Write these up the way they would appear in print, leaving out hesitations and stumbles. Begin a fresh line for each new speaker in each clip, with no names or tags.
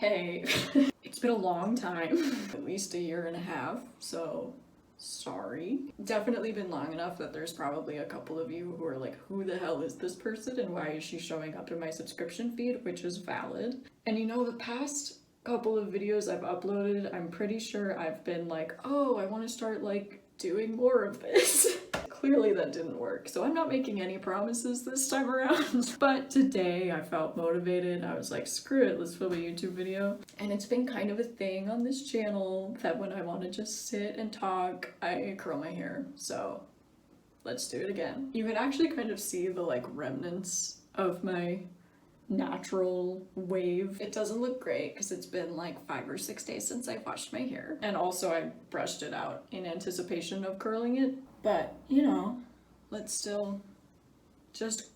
Hey, it's been a long time, at least a year and a half, so sorry. Definitely been long enough that there's probably a couple of you who are like, who the hell is this person and why is she showing up in my subscription feed, which is valid. And you know, the past couple of videos I've uploaded, I'm pretty sure I've been like, oh, I want to start like doing more of this. Clearly that didn't work, so I'm not making any promises this time around. But today I felt motivated. I was like, screw it, let's film a YouTube video. And it's been kind of a thing on this channel that when I want to just sit and talk, I curl my hair. So let's do it again. You can actually kind of see the like remnants of my natural wave. It doesn't look great because it's been like 5 or 6 days since I washed my hair. And also I brushed it out in anticipation of curling it. But, you know, let's still just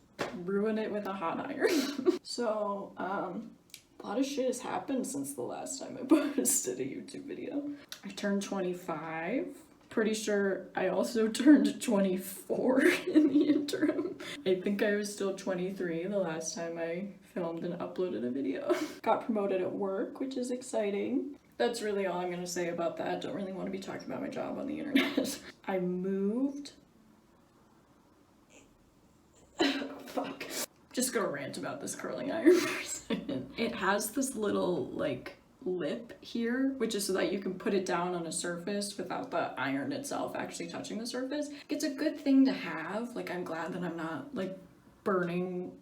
ruin it with a hot iron. So, a lot of shit has happened since the last time I posted a YouTube video. I turned 25. Pretty sure I also turned 24 in the interim. I think I was still 23 the last time I filmed and uploaded a video. Got promoted at work, which is exciting. That's really all I'm gonna say about that. Don't really want to be talking about my job on the internet. I moved. Fuck. Just gonna rant about this curling iron for a second. It has this little like lip here, which is so that you can put it down on a surface without the iron itself actually touching the surface. It's a good thing to have. Like, I'm glad that I'm not like burning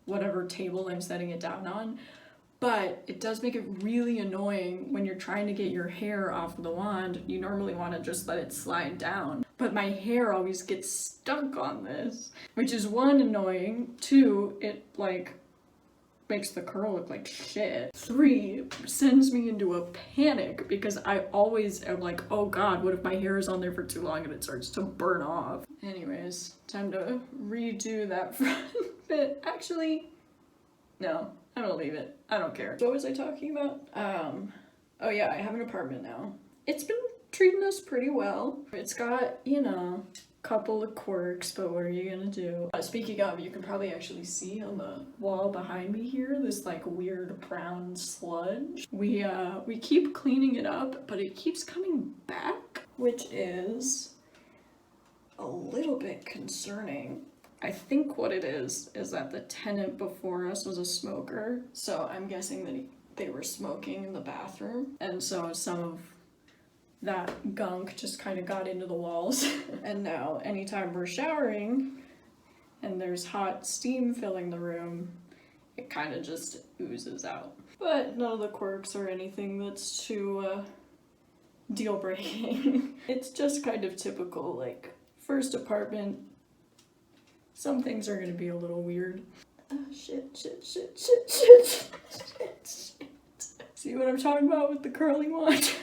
whatever table I'm setting it down on. But it does make it really annoying when you're trying to get your hair off of the wand. You normally want to just let it slide down. But my hair always gets stuck on this, which is 1, annoying. 2, it like makes the curl look like shit. 3, sends me into a panic because I always am like, oh god, what if my hair is on there for too long and it starts to burn off? Anyways, time to redo that front bit. Actually, no. I'm gonna leave it. I don't care. What was I talking about? Oh yeah, I have an apartment now. It's been treating us pretty well. It's got, you know, a couple of quirks, but what are you gonna do? Speaking of, you can probably actually see on the wall behind me here, this like weird brown sludge. We keep cleaning it up, but it keeps coming back, which is a little bit concerning. I think what it is that the tenant before us was a smoker, so I'm guessing that they were smoking in the bathroom, and so some of that gunk just kind of got into the walls. And now anytime we're showering and there's hot steam filling the room, it kind of just oozes out. But none of the quirks or anything that's too deal breaking. It's just kind of typical, like, first apartment. Some things are gonna be a little weird. Shit. See what I'm talking about with the curling wand?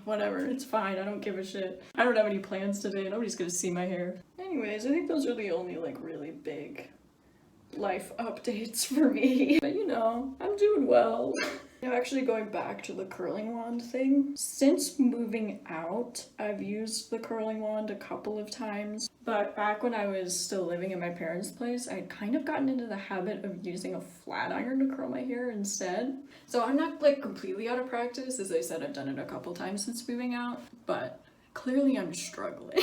Whatever, it's fine, I don't give a shit. I don't have any plans today, nobody's gonna see my hair. Anyways, I think those are the only like really big life updates for me. But you know, I'm doing well. Now, actually going back to the curling wand thing, since moving out, I've used the curling wand a couple of times, but back when I was still living in my parents' place, I'd kind of gotten into the habit of using a flat iron to curl my hair instead. So I'm not like completely out of practice. As I said, I've done it a couple times since moving out, but clearly I'm struggling.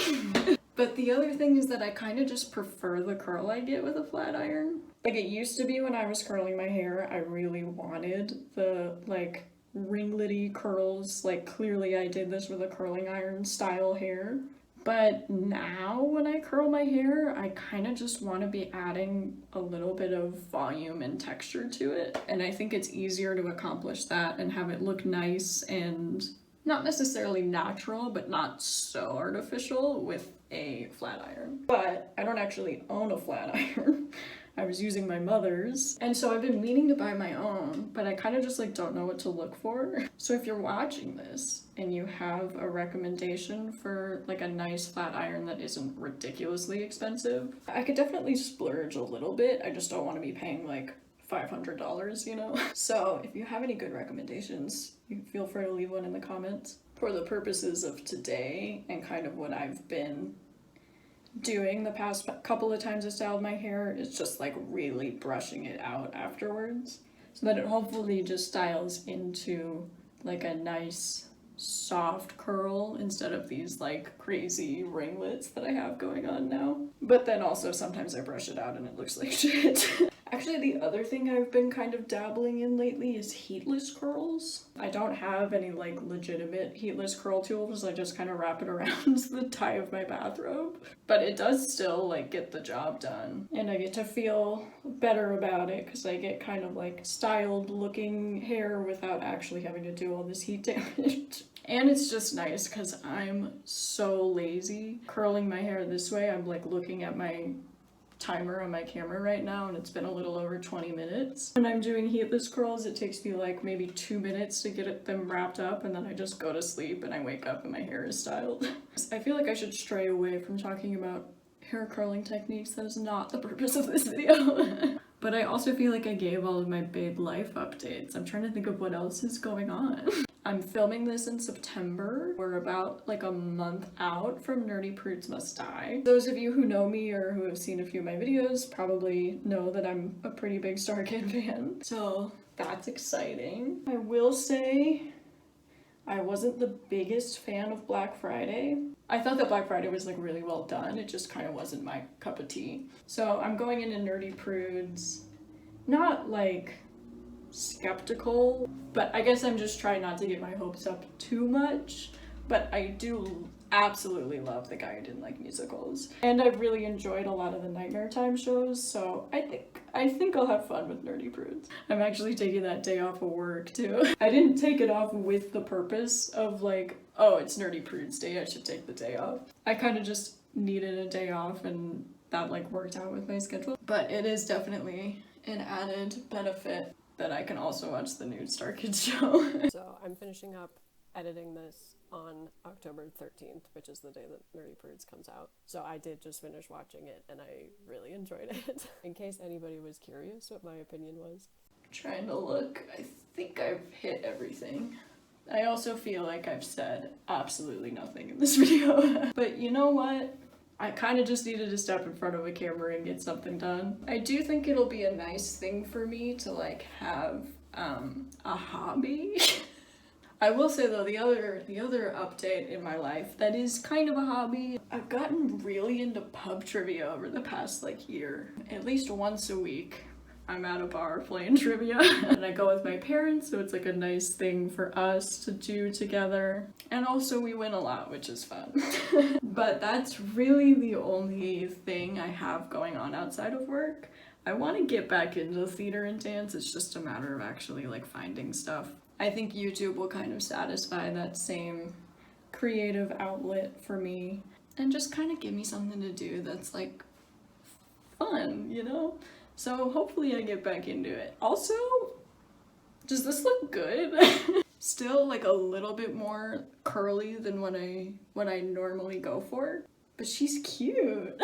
But the other thing is that I kind of just prefer the curl I get with a flat iron. Like, it used to be when I was curling my hair, I really wanted the, like, ringlety curls. Like, clearly I did this with a curling iron style hair. But now when I curl my hair, I kind of just want to be adding a little bit of volume and texture to it. And I think it's easier to accomplish that and have it look nice and not necessarily natural, but not so artificial with a flat iron. But I don't actually own a flat iron. I was using my mother's, and so I've been meaning to buy my own, but I kind of just like don't know what to look for. So if you're watching this and you have a recommendation for like a nice flat iron that isn't ridiculously expensive, I could definitely splurge a little bit. I just don't want to be paying like $500, you know? So if you have any good recommendations, you can feel free to leave one in the comments. For the purposes of today and kind of what I've been doing the past couple of times I styled my hair, is just like really brushing it out afterwards. so that it hopefully just styles into like a nice soft curl instead of these like crazy ringlets that I have going on now. But then also sometimes I brush it out and it looks like shit. Actually, the other thing I've been kind of dabbling in lately is heatless curls. I don't have any like legitimate heatless curl tools. I just kind of wrap it around the tie of my bathrobe. But it does still like get the job done. And I get to feel better about it because I get kind of like styled looking hair without actually having to do all this heat damage. And it's just nice because I'm so lazy curling my hair this way. I'm like looking at my timer on my camera right now and it's been a little over 20 minutes. When I'm doing heatless curls, it takes me like maybe 2 minutes to get them wrapped up, and then I just go to sleep and I wake up and my hair is styled. I feel like I should stray away from talking about hair curling techniques. That is not the purpose of this video. But I also feel like I gave all of my babe life updates. I'm trying to think of what else is going on. I'm filming this in September. We're about like a month out from Nerdy Prudes Must Die. Those of you who know me or who have seen a few of my videos probably know that I'm a pretty big Starkid fan. So that's exciting. I will say I wasn't the biggest fan of Black Friday. I thought that Black Friday was like really well done. It just kind of wasn't my cup of tea. So I'm going into Nerdy Prudes, not like skeptical, but I guess I'm just trying not to get my hopes up too much. But I do absolutely love The Guy Who Didn't Like Musicals, and I've really enjoyed a lot of the Nightmare Time shows, so I think I'll have fun with Nerdy Prudes. I'm actually taking that day off of work too. I didn't take it off with the purpose of like, oh, it's Nerdy Prudes Day, I should take the day off. I kind of just needed a day off and that like worked out with my schedule. But it is definitely an added benefit that I can also watch the new Star Kids show.
So I'm finishing up editing this on October 13th, which is the day that Nerdy Prudes comes out. So I did just finish watching it and I really enjoyed it. In case anybody was curious what my opinion was.
Trying to look, I think I've hit everything. I also feel like I've said absolutely nothing in this video. But you know what? I kind of just needed to step in front of a camera and get something done. I do think it'll be a nice thing for me to like have a hobby. I will say though, the other update in my life that is kind of a hobby, I've gotten really into pub trivia over the past like year. At least once a week, I'm at a bar playing trivia. And I go with my parents, so it's like a nice thing for us to do together. And also we win a lot, which is fun. But that's really the only thing I have going on outside of work. I want to get back into theater and dance. It's just a matter of actually like finding stuff. I think YouTube will kind of satisfy that same creative outlet for me and just kind of give me something to do that's like fun, you know? So hopefully I get back into it. Also, does this look good? Still like a little bit more curly than what I normally go for, but she's cute.